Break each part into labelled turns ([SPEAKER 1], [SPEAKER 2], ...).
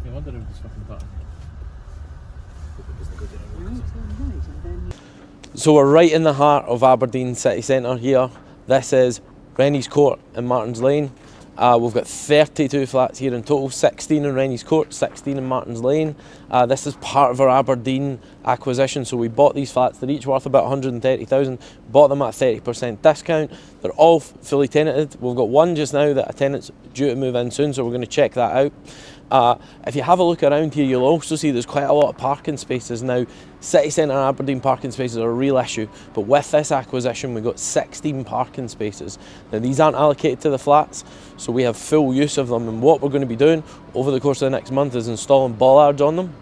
[SPEAKER 1] I wonder if it's fucking part.
[SPEAKER 2] So we're right in the heart of Aberdeen city centre here. This is Rennie's Court in Martins Lane. We've got 32 flats here in total, 16 in Rennie's Court, 16 in Martins Lane. This is part of our Aberdeen acquisition, so we bought these flats. They're each worth about 130,000, bought them at a 30% discount. They're all fully tenanted. We've got one just now that a tenant's due to move in soon, so we're going to check that out. If you have a look around here, you'll also see there's quite a lot of parking spaces now. City centre Aberdeen parking spaces are a real issue, but with this acquisition we've got 16 parking spaces. Now these aren't allocated to the flats, so we have full use of them, and what we're going to be doing over the course of the next month is installing bollards on them.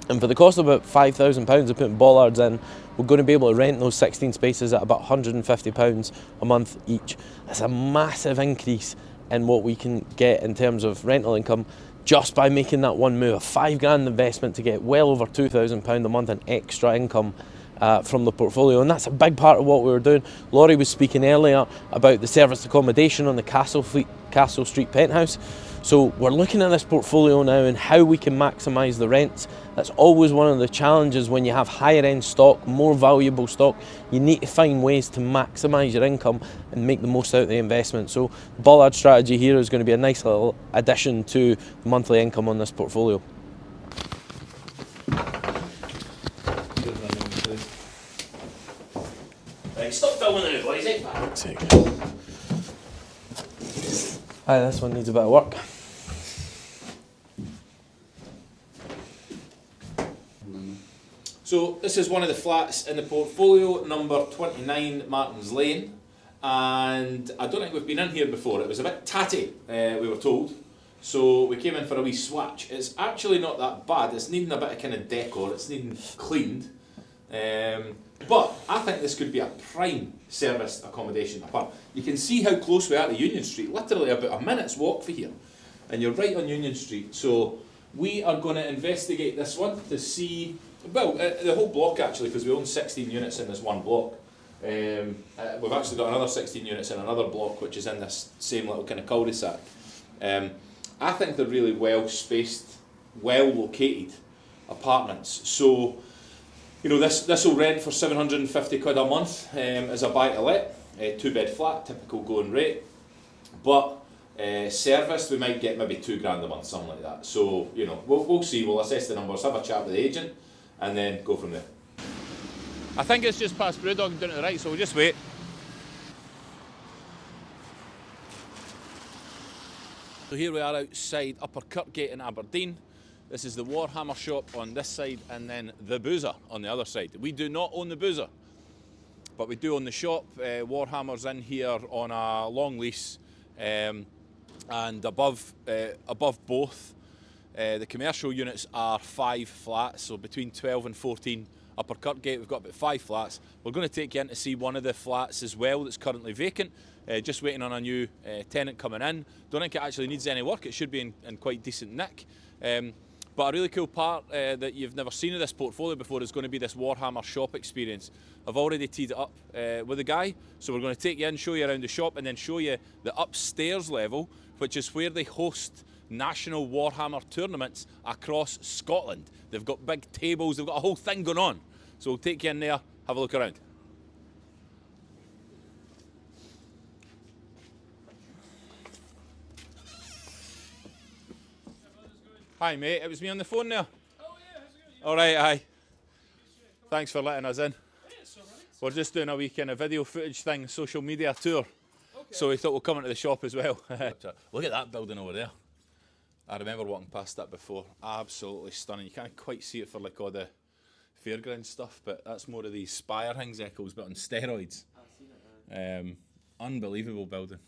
[SPEAKER 2] And for the cost of about £5,000 of putting bollards in, we're going to be able to rent those 16 spaces at about £150 a month each. That's a massive increase in what we can get in terms of rental income just by making that one move. A £5,000 investment to get well over £2,000 a month in extra income from the portfolio, and that's a big part of what we were doing. Laurie was speaking earlier about the serviced accommodation on the Castle Street penthouse. So we're looking at this portfolio now and how we can maximise the rents. That's always one of the challenges when you have higher end stock, more valuable stock. You need to find ways to maximise your income and make the most out of the investment. So the bollard strategy here is going to be a nice little addition to the monthly income on this portfolio.
[SPEAKER 1] Right, stop filming it, boys, eh?
[SPEAKER 2] Hi, this one needs a bit of work.
[SPEAKER 1] So this is one of the flats in the portfolio, number 29 Martins Lane, and I don't think we've been in here before. It was a bit tatty, we were told, so we came in for a wee swatch. It's actually not that bad. It's needing a bit of kind of decor, it's needing cleaned, but I think this could be a prime serviced accommodation apart. You can see how close we are to Union Street, literally about a minute's walk for here, and you're right on Union Street. So we are going to investigate this one to see, well, the whole block actually, because we own 16 units in this one block. We've actually got another 16 units in another block which is in this same little kind of cul-de-sac. I think they're really well spaced, well located apartments. So, you know, this will rent for £750 a month as a buy-to-let, 2-bed flat, typical going rate. But serviced, we might get maybe £2,000 a month, something like that. So, you know, we'll see. We'll assess the numbers, have a chat with the agent, and then go from there. I think it's just past Brewdog down to the right, so we'll just wait. So here we are outside Upper Kirkgate in Aberdeen. This is the Warhammer shop on this side and then the Boozer on the other side. We do not own the Boozer, but we do own the shop. Warhammer's in here on a long lease, and above both, the commercial units are 5 flats, so between 12 and 14 Upper Kirkgate, we've got about 5 flats. We're going to take you in to see one of the flats as well that's currently vacant, just waiting on a new tenant coming in. Don't think it actually needs any work, it should be in quite decent nick. But a really cool part that you've never seen of this portfolio before is going to be this Warhammer shop experience. I've already teed it up with the guy, so we're going to take you in, show you around the shop, and then show you the upstairs level, which is where they host national Warhammer tournaments across Scotland. They've got big tables, they've got a whole thing going on. So we'll take you in there, have a look around. Hi mate, it was me on the phone there.
[SPEAKER 3] Oh yeah, how's it going?
[SPEAKER 1] Alright, aye. Thanks for letting us in.
[SPEAKER 3] Yeah, it's all right.
[SPEAKER 1] We're just doing a wee kind of video footage thing, social media tour.
[SPEAKER 3] Okay.
[SPEAKER 1] So we thought we'll come into the shop as well. Look at that building over there. I remember walking past that before. Absolutely stunning. You can't quite see it for like all the fairground stuff, but that's more of these spire things, Echoes, but on steroids.
[SPEAKER 2] I've seen it.
[SPEAKER 1] Unbelievable building.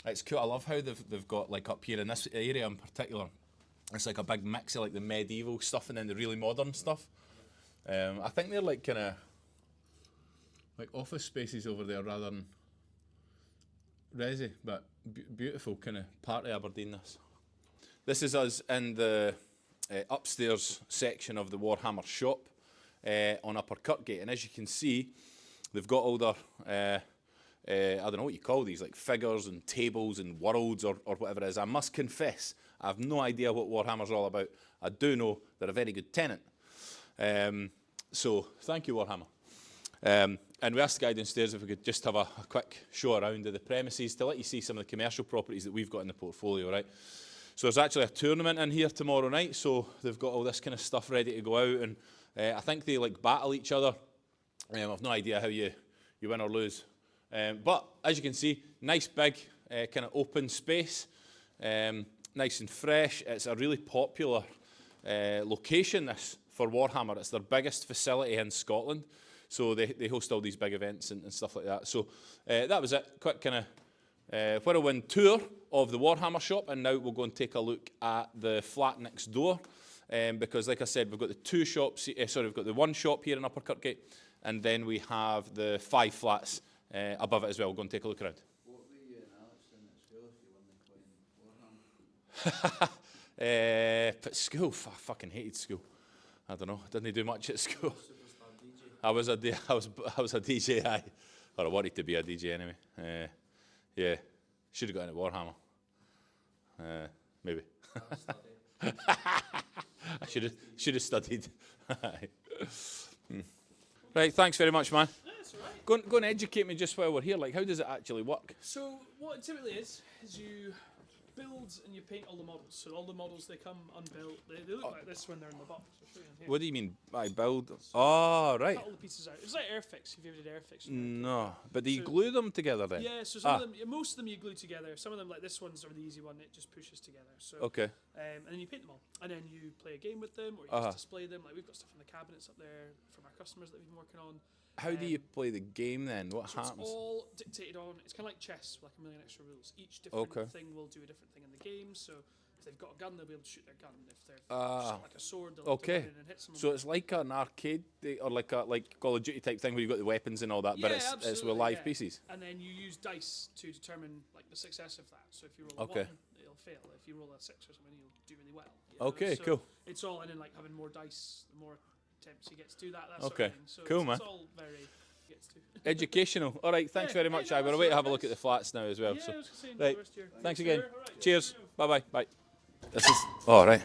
[SPEAKER 1] It's cool. I love how they've got like up here in this area in particular. It's like a big mix of like the medieval stuff and then the really modern stuff. I think they're like kind of like office spaces over there rather than resi, but beautiful kind of part of Aberdeen. This is us in the upstairs section of the Warhammer shop on Upper Kirkgate, and as you can see, they've got all their I don't know what you call these, like figures and tables and worlds or whatever it is. I must confess, I have no idea what Warhammer's all about. I do know they're a very good tenant. So thank you, Warhammer. And we asked the guy downstairs if we could just have a quick show around of the premises to let you see some of the commercial properties that we've got in the portfolio, right? So there's actually a tournament in here tomorrow night, so they've got all this kind of stuff ready to go out, and I think they like battle each other. I've no idea how you win or lose. But as you can see, nice big kind of open space, nice and fresh. It's a really popular location, this, for Warhammer. It's their biggest facility in Scotland. So they host all these big events and stuff like that. So that was it. Quick kind of whirlwind tour of the Warhammer shop. And now we'll go and take a look at the flat next door. Because like I said, we've got the two shops, we've got the one shop here in Upper Kirkgate. And then we have the 5 flats above it as well. We'll go and take a look around.
[SPEAKER 4] What were you and Alex doing at school if you weren't playing Warhammer?
[SPEAKER 1] But school, I fucking hated school. I don't know, didn't do much at school. I was a DJ, aye. Or I wanted to be a DJ anyway. Yeah, should have got into Warhammer. Maybe. I should have studied. Right, thanks very much, man.
[SPEAKER 3] Yeah, it's all right.
[SPEAKER 1] Go and educate me just while we're here. Like, how does it actually work?
[SPEAKER 3] So what it typically is you build and you paint all the models. So all the models, they come unbuilt. They look like this when they're in the box. I'll show you in here.
[SPEAKER 1] What do you mean by build? Oh, right.
[SPEAKER 3] Cut all the pieces out. It's like Airfix, if you ever did Airfix.
[SPEAKER 1] No, but do you
[SPEAKER 3] So-
[SPEAKER 1] glue them together then?
[SPEAKER 3] Yeah, so some of them, most of them you glue together. Some of them, like this one's sort of the easy one, it just pushes together. So,
[SPEAKER 1] Okay.
[SPEAKER 3] and then you paint them all, and then you play a game with them, or you
[SPEAKER 1] Uh-huh.
[SPEAKER 3] just display them. Like we've got stuff in the cabinets up there from our customers that we've been working on.
[SPEAKER 1] How do you play the game then? What
[SPEAKER 3] So
[SPEAKER 1] happens?
[SPEAKER 3] it's all dictated on. It's kind of like chess, with like a million extra rules. Each different
[SPEAKER 1] Okay.
[SPEAKER 3] thing will do a different thing in the game. So if they've got a gun, they'll be able to shoot their gun. If they've
[SPEAKER 1] Ah,
[SPEAKER 3] got like a sword, they'll
[SPEAKER 1] okay.
[SPEAKER 3] run in and hit someone.
[SPEAKER 1] So it's like an arcade or like Call of Duty type thing where you've got the weapons and all that, but
[SPEAKER 3] Yeah,
[SPEAKER 1] it's with
[SPEAKER 3] absolutely,
[SPEAKER 1] live
[SPEAKER 3] yeah.
[SPEAKER 1] pieces.
[SPEAKER 3] And then you use dice to determine like the success of that. So if you roll a
[SPEAKER 1] Okay.
[SPEAKER 3] 1, it'll fail. If you roll a 6 or something, you'll do really well. you know?
[SPEAKER 1] Okay,
[SPEAKER 3] So
[SPEAKER 1] cool.
[SPEAKER 3] It's all, and then like having more dice, the more attempts you get to do that. That
[SPEAKER 1] Okay,
[SPEAKER 3] sort of thing. So
[SPEAKER 1] cool,
[SPEAKER 3] it's,
[SPEAKER 1] man.
[SPEAKER 3] It's all very gets to.
[SPEAKER 1] Educational. All right, thanks
[SPEAKER 3] Yeah,
[SPEAKER 1] very much.
[SPEAKER 3] no,
[SPEAKER 1] I will
[SPEAKER 3] that's
[SPEAKER 1] away to
[SPEAKER 3] all
[SPEAKER 1] have a
[SPEAKER 3] right,
[SPEAKER 1] look at the
[SPEAKER 3] guys.
[SPEAKER 1] flats now as well.
[SPEAKER 3] Yeah,
[SPEAKER 1] So
[SPEAKER 3] I was just saying,
[SPEAKER 1] right.
[SPEAKER 3] the rest of your-
[SPEAKER 1] Thanks
[SPEAKER 3] Sure,
[SPEAKER 1] again.
[SPEAKER 3] all right,
[SPEAKER 1] Cheers.
[SPEAKER 3] yeah.
[SPEAKER 1] Bye bye. This is. Oh, right. I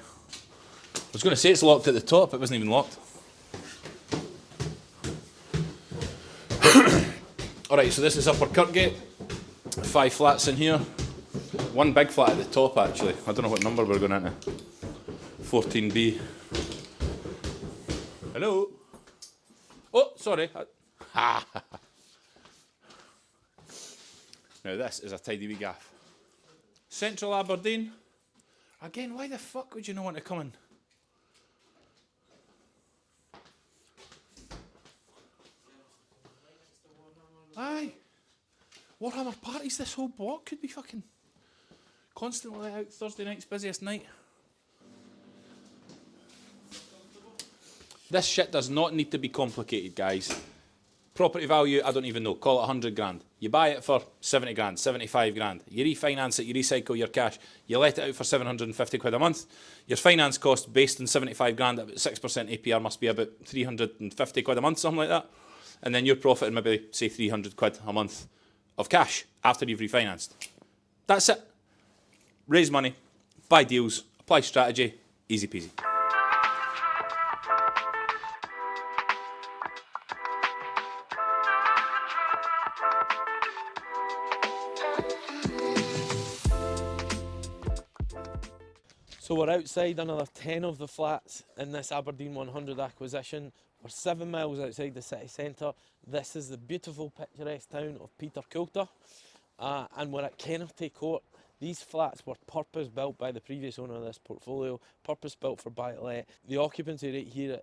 [SPEAKER 1] was going to say it's locked at the top. It wasn't even locked. All right. So this is Upper Kirkgate. 5 flats in here. One big flat at the top actually. I don't know what number we're going into. 14B. Hello. Oh, sorry. Now this is a tidy wee gaff. Central Aberdeen. Again, why the fuck would you not want to come in? Aye. Warhammer parties, this whole block could be fucking constantly out. Thursday night's busiest night. This shit does not need to be complicated, guys. Property value, I don't even know. Call it 100 grand. You buy it for 70 grand, 75 grand. You refinance it, you recycle your cash. You let it out for 750 quid a month. Your finance cost based on 75 grand at about 6% APR must be about 350 quid a month, something like that. And then you're profiting maybe, say, 300 quid a month of cash after you've refinanced. That's it. Raise money, buy deals, apply strategy, easy peasy.
[SPEAKER 2] So we're outside another 10 of the flats in this Aberdeen 100 acquisition. We're 7 miles outside the city centre. This is the beautiful picturesque town of Peterculter. And we're at Kennerty Court. These flats were purpose built by the previous owner of this portfolio, purpose built for buy-to-let. The occupancy rate here,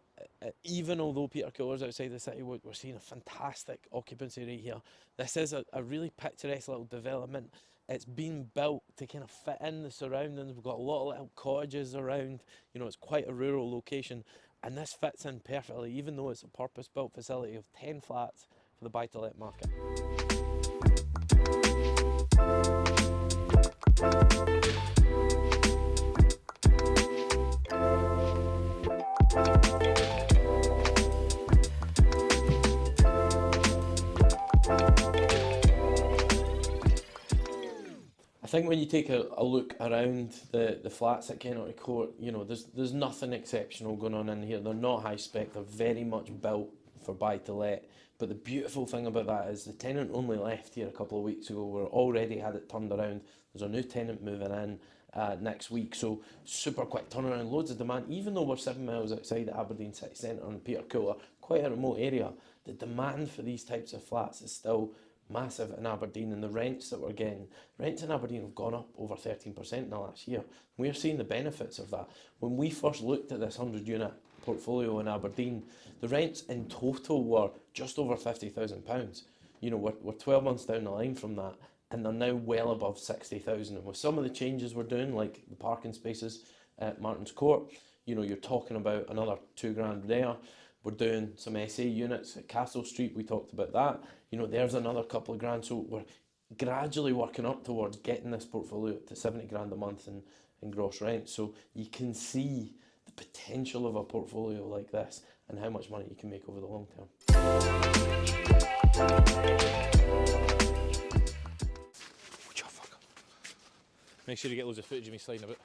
[SPEAKER 2] even although Peterculter's outside the city, we're seeing a fantastic occupancy rate here. This is a really picturesque little development. It's been built to kind of fit in the surroundings. We've got a lot of little cottages around. You know, it's quite a rural location. And this fits in perfectly, even though it's a purpose-built facility of 10 flats for the buy-to-let market. I think when you take a look around the flats at Kenilworth Court, you know, there's nothing exceptional going on in here. They're not high spec, they're very much built for buy to let. But the beautiful thing about that is the tenant only left here a couple of weeks ago. We're already had it turned around. There's a new tenant moving in next week, so super quick turnaround, loads of demand. Even though we're 7 miles outside the Aberdeen city centre and Peter Cooler, quite a remote area, the demand for these types of flats is still massive in Aberdeen, and the rents that we're getting, rents in Aberdeen have gone up over 13% in the last year. We're seeing the benefits of that. When we first looked at this 100 unit portfolio in Aberdeen, the rents in total were just over £50,000. You know, we're 12 months down the line from that, and they're now well above 60,000. And with some of the changes we're doing, like the parking spaces at Martin's Court, you know, you're talking about another £2,000 there. We're doing some SA units at Castle Street, we talked about that. You know, there's another couple of grand. So we're gradually working up towards getting this portfolio to 70 grand a month in gross rent. So you can see the potential of a portfolio like this and how much money you can make over the long term.
[SPEAKER 1] Make sure you get loads of footage of me sliding about.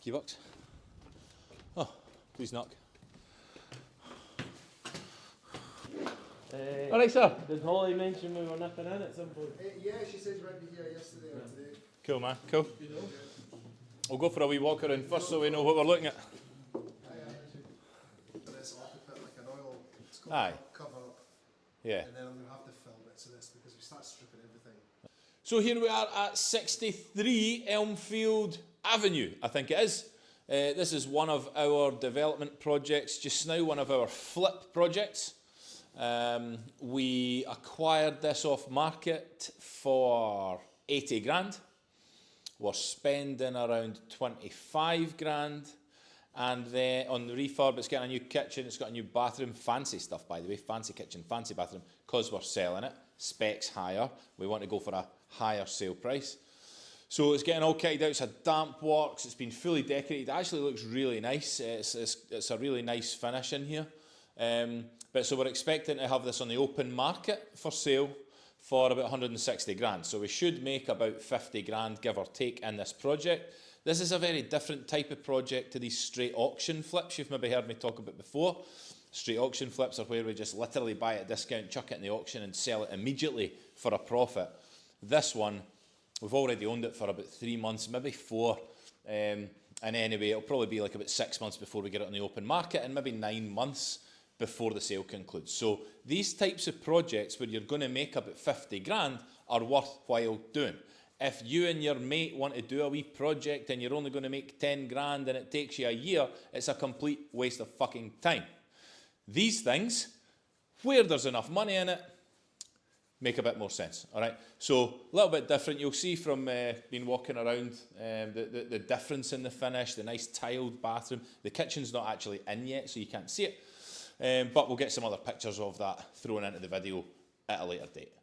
[SPEAKER 1] Key box. Oh, please knock. Alright, sir.
[SPEAKER 2] Did Holly mention we were nipping in at some point?
[SPEAKER 5] Yeah, she said you might be here yesterday or today.
[SPEAKER 1] Cool, man. Cool. We'll go for a wee walk around first so we know what we're looking at.
[SPEAKER 5] But it's off to put like an oil, it's called
[SPEAKER 1] Aye.
[SPEAKER 5] cover up.
[SPEAKER 1] Yeah.
[SPEAKER 5] And then I'm going to have to fill bits of this because we start stripping everything.
[SPEAKER 1] So here we are at 63 Elmfield Avenue, I think it is. This is one of our development projects just now, one of our flip projects. We acquired this off market for 80 grand. We're spending around 25 grand. And then on the refurb, it's getting a new kitchen, it's got a new bathroom, fancy stuff by the way, fancy kitchen, fancy bathroom, because we're selling it, specs higher, we want to go for a higher sale price. So it's getting all kitted out, it's a damp works, it's been fully decorated, it actually looks really nice, it's a really nice finish in here. But so we're expecting to have this on the open market for sale for about 160 grand. So we should make about 50 grand, give or take, in this project. This is a very different type of project to these straight auction flips you've maybe heard me talk about before. Straight auction flips are where we just literally buy it at a discount, chuck it in the auction and sell it immediately for a profit. This one, we've already owned it for about 3 months, maybe 4. And anyway, it'll probably be like about 6 months before we get it on the open market and maybe 9 months before the sale concludes. So these types of projects where you're going to make about 50 grand are worthwhile doing. If you and your mate want to do a wee project and you're only going to make 10 grand and it takes you a year, it's a complete waste of fucking time. These things, where there's enough money in it, make a bit more sense, all right? So a little bit different. You'll see from being walking around the difference in the finish, the nice tiled bathroom. The kitchen's not actually in yet, so you can't see it. But we'll get some other pictures of that thrown into the video at a later date.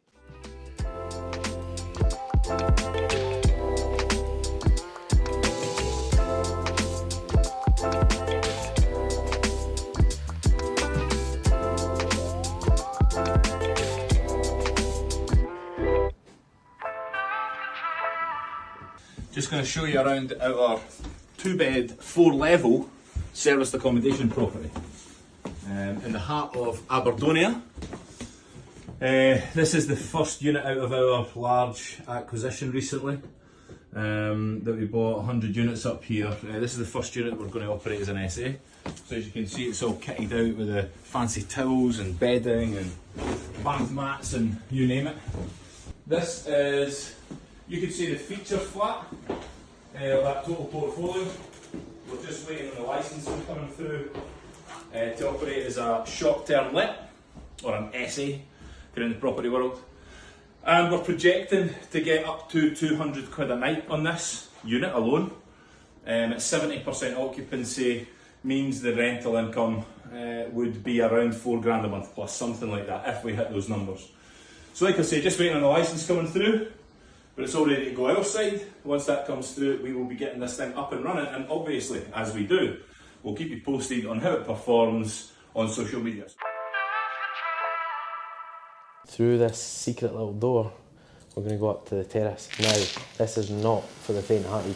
[SPEAKER 1] Just going to show you around our 2-bed, 4-level serviced accommodation property in the heart of Aberdonia. This is the first unit out of our large acquisition recently that we bought 100 units up here. This is the first unit we're going to operate as an SA. So as you can see, it's all kitted out with the fancy towels and bedding and bath mats and you name it. This is, you can see the feature flat of that total portfolio. We're just waiting on the licensing coming through to operate as a short-term let or an SA if you're in the property world. And we're projecting to get up to 200 quid a night on this unit alone. At 70% occupancy means the rental income would be around 4 grand a month plus, something like that, if we hit those numbers. So like I say, just waiting on the licence coming through, but it's all ready to go our side. Once that comes through, we will be getting this thing up and running, and obviously, as we do, we'll keep you posted on how it performs on social media.
[SPEAKER 2] through this secret little door, we're going to go up to the terrace. Now, this is not for the faint-hearted.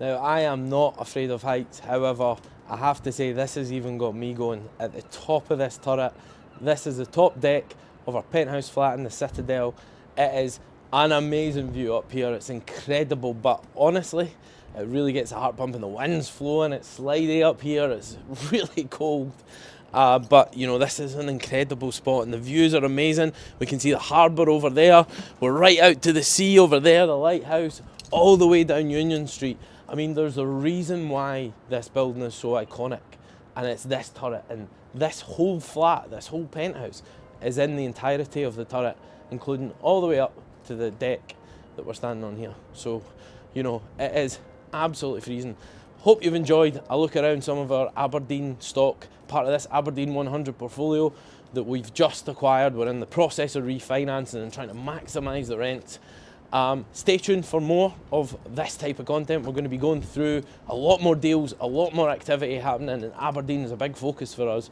[SPEAKER 2] Now, I am not afraid of heights, however, I have to say this has even got me going at the top of this turret. This is the top deck of our penthouse flat in the Citadel. It is an amazing view up here, it's incredible, but honestly, it really gets the heart pumping. The wind's flowing, it's slidey up here, it's really cold. But you know, this is an incredible spot and the views are amazing. We can see the harbour over there, we're right out to the sea over there, the lighthouse, all the way down Union Street. I mean, there's a reason why this building is so iconic, and it's this turret, and this whole flat, this whole penthouse is in the entirety of the turret, including all the way up to the deck that we're standing on here. So, you know, it is absolutely freezing. Hope you've enjoyed a look around some of our Aberdeen stock, part of this Aberdeen 100 portfolio that we've just acquired. We're in the process of refinancing and trying to maximise the rents. Stay tuned for more of this type of content. We're going to be going through a lot more deals, a lot more activity happening, and Aberdeen is a big focus for us.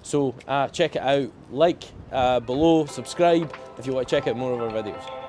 [SPEAKER 2] So check it out, like below, subscribe if you want to check out more of our videos.